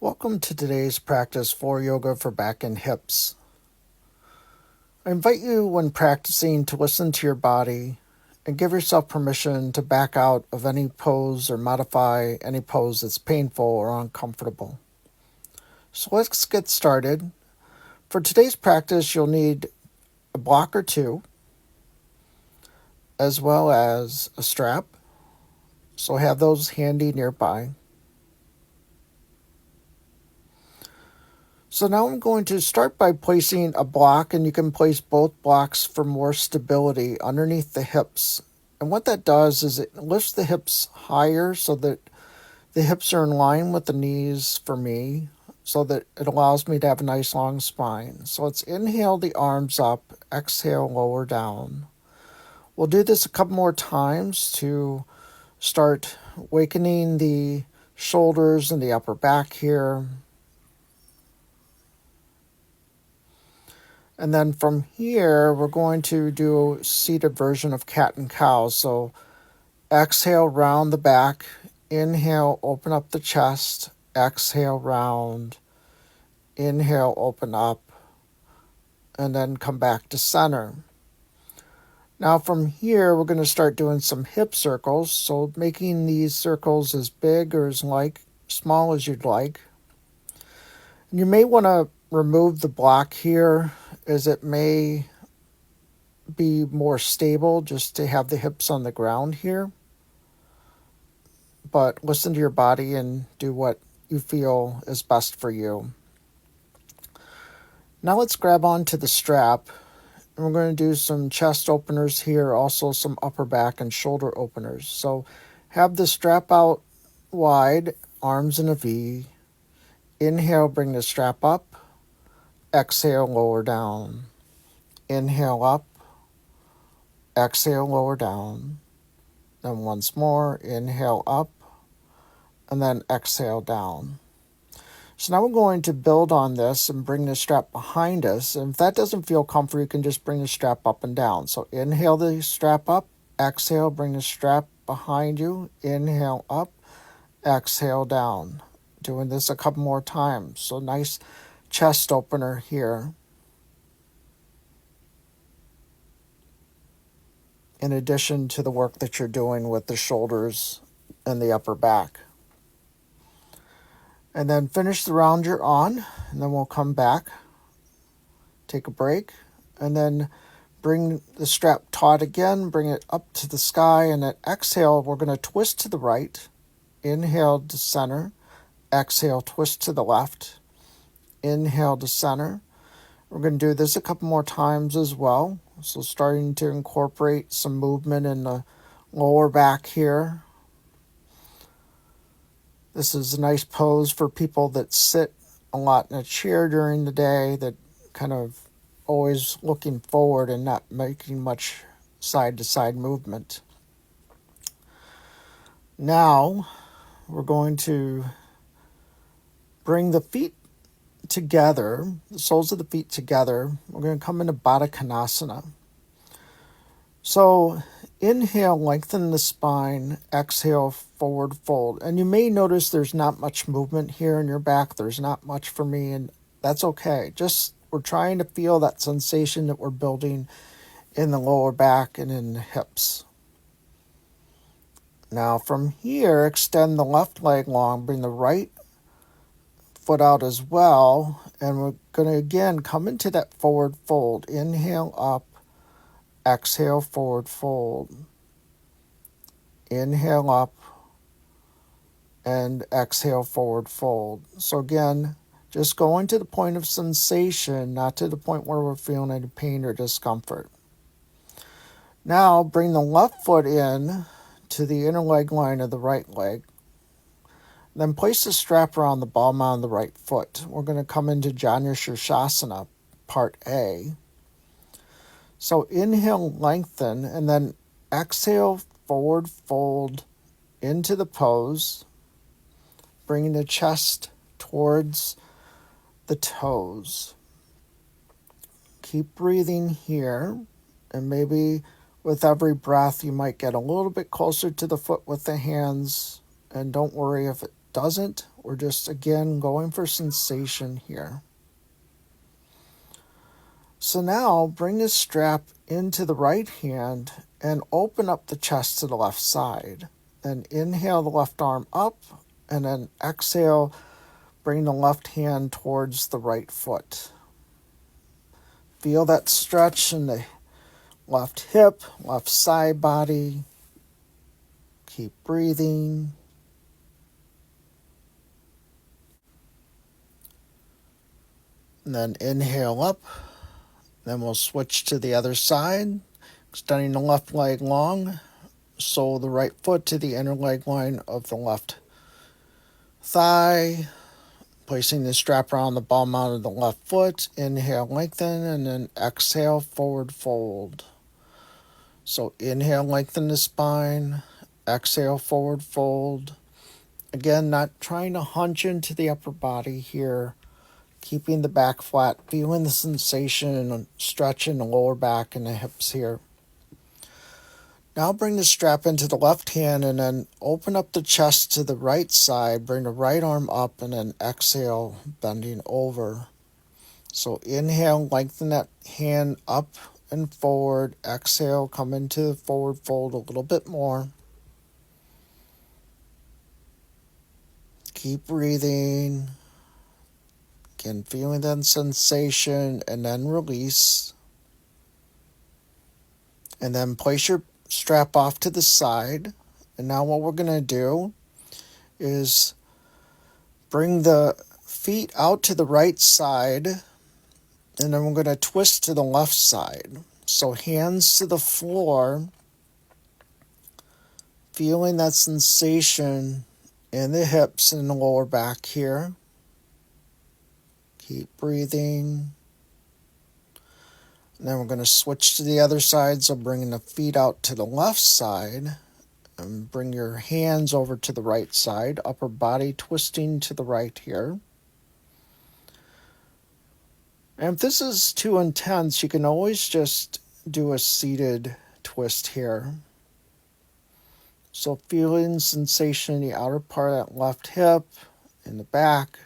Welcome to today's practice for yoga for back and hips. I invite you when practicing to listen to your body and give yourself permission to back out of any pose or modify any pose that's painful or uncomfortable. So let's get started. For today's practice, you'll need a block or two, as well as a strap. So have those handy nearby. So now I'm going to start by placing a block, and you can place both blocks for more stability underneath the hips. And what that does is it lifts the hips higher so that the hips are in line with the knees for me, so that it allows me to have a nice long spine. So let's inhale the arms up, exhale, lower down. We'll do this a couple more times to start awakening the shoulders and the upper back here. And then from here, we're going to do a seated version of cat and cow. So exhale, round the back. Inhale, open up the chest. Exhale, round. Inhale, open up. And then come back to center. Now from here, we're going to start doing some hip circles. So making these circles as big or as small as you'd like. And you may want to remove the block here, as it may be more stable just to have the hips on the ground here. But listen to your body and do what you feel is best for you. Now let's grab onto the strap, and we're going to do some chest openers here, also some upper back and shoulder openers. So have the strap out wide, arms in a V. Inhale, bring the strap up. Exhale, lower down. Inhale up. Exhale, lower down. Then once more, inhale up. And then exhale down. So now we're going to build on this and bring the strap behind us. And if that doesn't feel comfortable, you can just bring the strap up and down. So inhale the strap up. Exhale, bring the strap behind you. Inhale up. Exhale down. Doing this a couple more times. So nice chest opener here. In addition to the work that you're doing with the shoulders and the upper back. And then finish the round you're on, and then we'll come back, take a break, and then bring the strap taut again, bring it up to the sky, and at exhale, we're going to twist to the right. Inhale to center. Exhale, twist to the left. Inhale to center. We're going to do this a couple more times as well. So starting to incorporate some movement in the lower back here. This is a nice pose for people that sit a lot in a chair during the day, that kind of always looking forward and not making much side-to-side movement. Now we're going to bring the feet together, the soles of the feet together. We're going to come into Baddha Konasana. So inhale, lengthen the spine. Exhale, forward fold. And you may notice there's not much movement here in your back. There's not much for me, and that's okay. Just we're trying to feel that sensation that we're building in the lower back and in the hips. Now from here, extend the left leg long, bring the right foot out as well, and we're going to again come into that forward fold. Inhale up, exhale, forward fold. Inhale up, and exhale, forward fold. So again, just going to the point of sensation, not to the point where we're feeling any pain or discomfort. Now bring the left foot in to the inner leg line of the right leg. Then place the strap around the ball mound of the right foot. We're going to come into Janu Shirshasana, part A. So inhale, lengthen, and then exhale, forward fold into the pose, bringing the chest towards the toes. Keep breathing here, and maybe with every breath you might get a little bit closer to the foot with the hands, and don't worry if it doesn't We're just, again, going for sensation here. So now bring this strap into the right hand and open up the chest to the left side. Then inhale the left arm up, and then exhale, bring the left hand towards the right foot. Feel that stretch in the left hip, left side body. Keep breathing. And then inhale up. Then we'll switch to the other side, extending the left leg long, sole the right foot to the inner leg line of the left thigh, placing the strap around the ball mount of the left foot. Inhale, lengthen, and then exhale, forward fold. So inhale, lengthen the spine, exhale, forward fold. Again, not trying to hunch into the upper body here, keeping the back flat, feeling the sensation and stretch in the lower back and the hips here. Now bring the strap into the left hand and then open up the chest to the right side. Bring the right arm up and then exhale, bending over. So inhale, lengthen that hand up and forward. Exhale, come into the forward fold a little bit more. Keep breathing. Again, feeling that sensation and then release. And then place your strap off to the side. And now what we're going to do is bring the feet out to the right side, and then we're going to twist to the left side. So hands to the floor, feeling that sensation in the hips and the lower back here. Keep breathing. And then we're going to switch to the other side, so bringing the feet out to the left side, and bring your hands over to the right side, upper body twisting to the right here. And if this is too intense, you can always just do a seated twist here. So feeling sensation in the outer part of that left hip, in the back.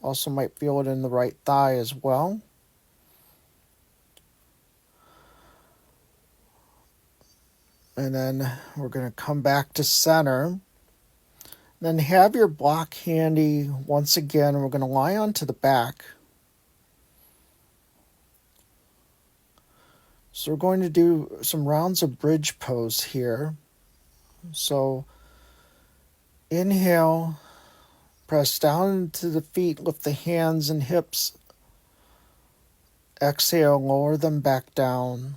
Also might feel it in the right thigh as well. And then we're going to come back to center. Then have your block handy once again. We're going to lie onto the back. So we're going to do some rounds of bridge pose here. So inhale, press down into the feet, lift the hands and hips. Exhale, lower them back down.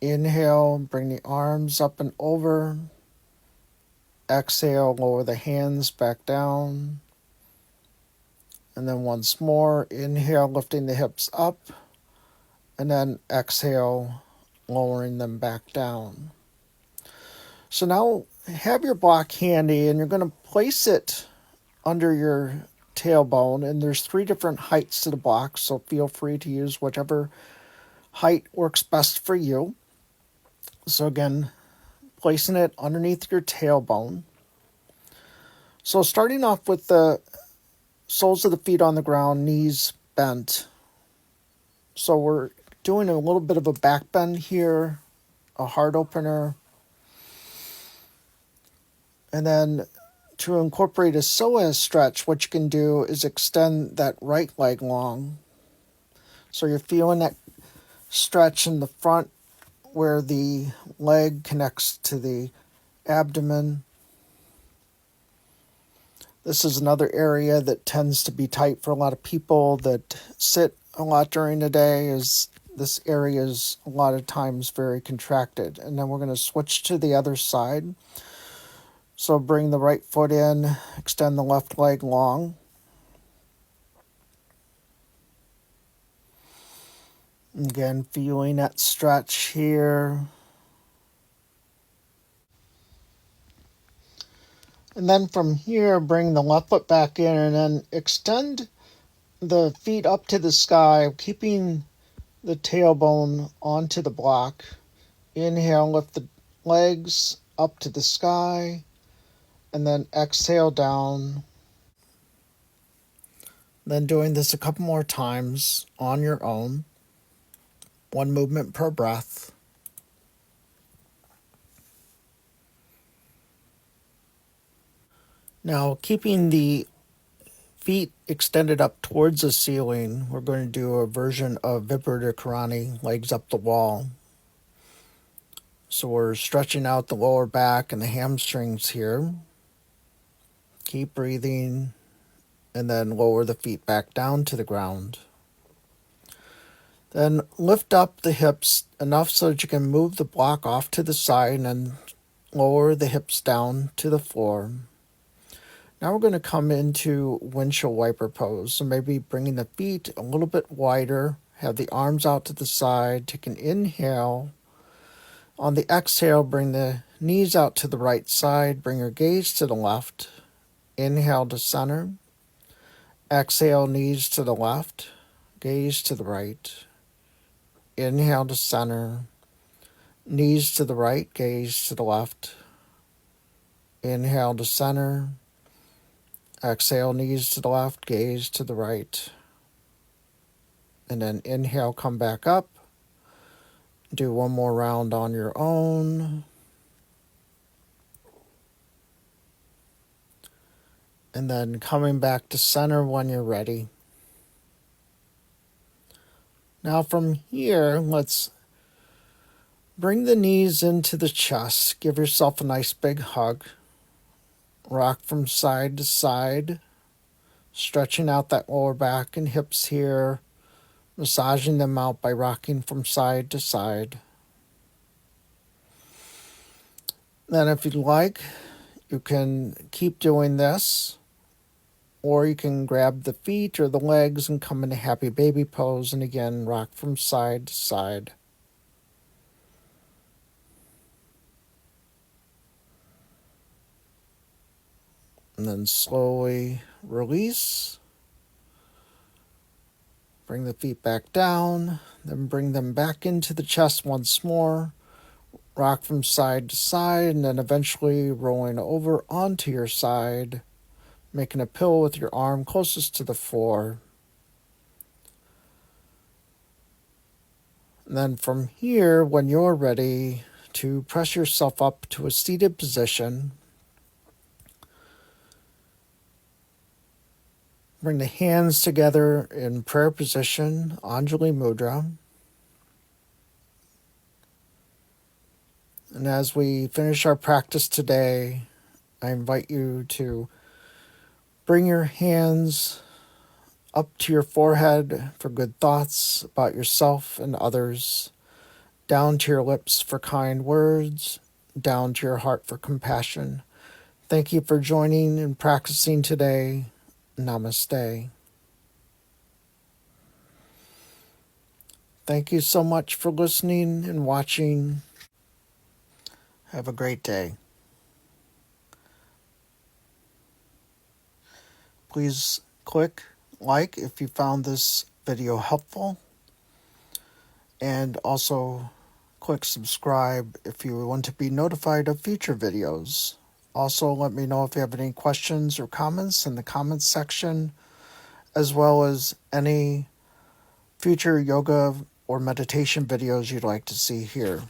Inhale, bring the arms up and over. Exhale, lower the hands back down. And then once more, inhale, lifting the hips up. And then exhale, lowering them back down. So now have your block handy, and you're going to place it under your tailbone. And there's 3 different heights to the block, so feel free to use whichever height works best for you. So again, placing it underneath your tailbone. So starting off with the soles of the feet on the ground, knees bent. So we're doing a little bit of a back bend here, a heart opener. And then to incorporate a psoas stretch, what you can do is extend that right leg long. So you're feeling that stretch in the front where the leg connects to the abdomen. This is another area that tends to be tight for a lot of people that sit a lot during the day. Is this area is a lot of times very contracted. And then we're going to switch to the other side. So bring the right foot in, extend the left leg long. Again, feeling that stretch here. And then from here, bring the left foot back in and then extend the feet up to the sky, keeping the tailbone onto the block. Inhale, lift the legs up to the sky. and then exhale down. Then doing this a couple more times on your own. One movement per breath. Now, keeping the feet extended up towards the ceiling, we're going to do a version of Viparita Karani, legs up the wall. So we're stretching out the lower back and the hamstrings here. Keep breathing, and then lower the feet back down to the ground. Then lift up the hips enough so that you can move the block off to the side and then lower the hips down to the floor. Now we're going to come into windshield wiper pose. So maybe bringing the feet a little bit wider, have the arms out to the side, take an inhale. On the exhale, bring the knees out to the right side, bring your gaze to the left. Inhale to center. Exhale, knees to the left, gaze to the right. Inhale to center. Knees to the right, gaze to the left. Inhale to center. Exhale, knees to the left, gaze to the right. And then inhale, come back up. Do one more round on your own. And then coming back to center when you're ready. Now from here, let's bring the knees into the chest. Give yourself a nice big hug. Rock from side to side, stretching out that lower back and hips here, massaging them out by rocking from side to side. Then if you'd like, you can keep doing this, or you can grab the feet or the legs and come into happy baby pose, and again, rock from side to side. And then slowly release. Bring the feet back down, then bring them back into the chest once more. Rock from side to side, and then eventually rolling over onto your side, making a pillow with your arm closest to the floor. And then from here, when you're ready, to press yourself up to a seated position. Bring the hands together in prayer position, Anjali Mudra. And as we finish our practice today, I invite you to bring your hands up to your forehead for good thoughts about yourself and others, down to your lips for kind words, down to your heart for compassion. Thank you for joining and practicing today. Namaste. Thank you so much for listening and watching. Have a great day. Please click like if you found this video helpful, and also click subscribe if you want to be notified of future videos. Also, let me know if you have any questions or comments in the comments section, as well as any future yoga or meditation videos you'd like to see here.